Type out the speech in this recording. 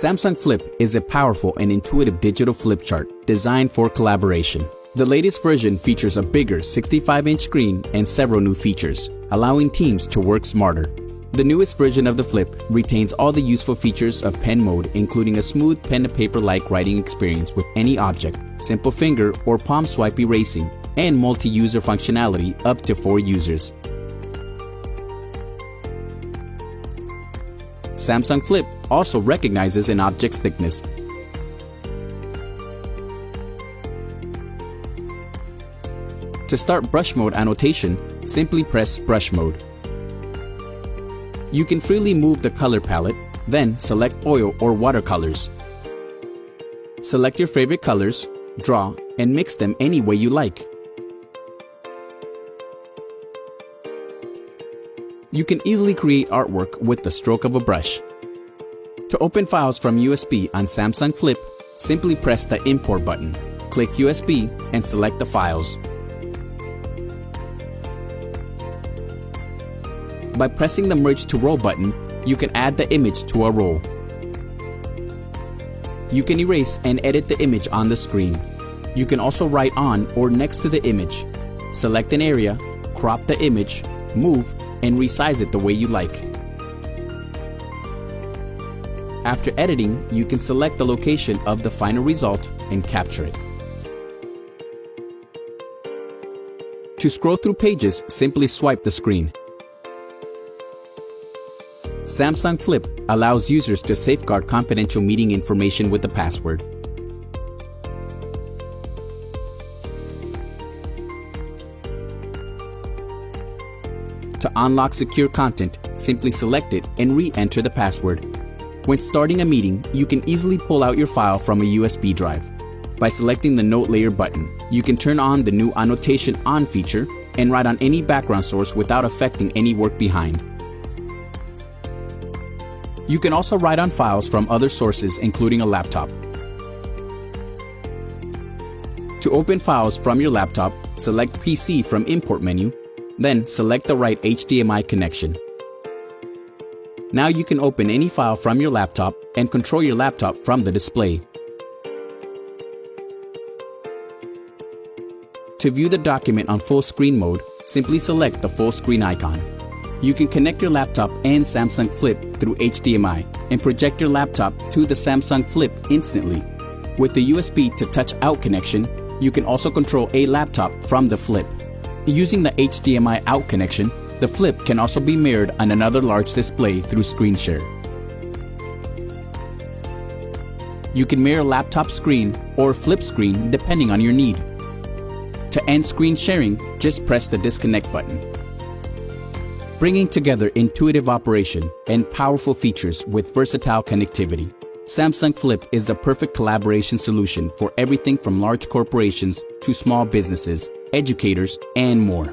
Samsung Flip is a powerful and intuitive digital flip chart designed for collaboration. The latest version features a bigger 65-inch screen and several new features, allowing teams to work smarter. The newest version of the Flip retains all the useful features of pen mode, including a smooth pen-to-paper-like writing experience with any object, simple finger or palm swipe erasing, and multi-user functionality up to 4 users. Samsung Flip also recognizes an object's thickness. To start brush mode annotation, simply press brush mode. You can freely move the color palette, then select oil or watercolors. Select your favorite colors, draw, and mix them any way you like. You can easily create artwork with the stroke of a brush. To open files from USB on Samsung Flip, simply press the Import button, click USB, and select the files. By pressing the Merge to Roll button, you can add the image to a roll. You can erase and edit the image on the screen. You can also write on or next to the image. Select an area, crop the image, move, and resize it the way you like. After editing, you can select the location of the final result and capture it. To scroll through pages, simply swipe the screen. Samsung Flip allows users to safeguard confidential meeting information with a password. To unlock secure content, simply select it and re-enter the password. When starting a meeting, you can easily pull out your file from a USB drive. By selecting the Note Layer button, you can turn on the new Annotation On feature and write on any background source without affecting any work behind. You can also write on files from other sources, including a laptop. To open files from your laptop, select PC from Import menu, then select the right HDMI connection. Now you can open any file from your laptop and control your laptop from the display. To view the document on full screen mode, simply select the full screen icon. You can connect your laptop and Samsung Flip through HDMI and project your laptop to the Samsung Flip instantly. With the USB to touch out connection, you can also control a laptop from the Flip. Using the HDMI out connection, the Flip can also be mirrored on another large display through Screen Share. You can mirror laptop screen or flip screen depending on your need. To end screen sharing, just press the disconnect button. Bringing together intuitive operation and powerful features with versatile connectivity, Samsung Flip is the perfect collaboration solution for everything from large corporations to small businesses, educators, and more.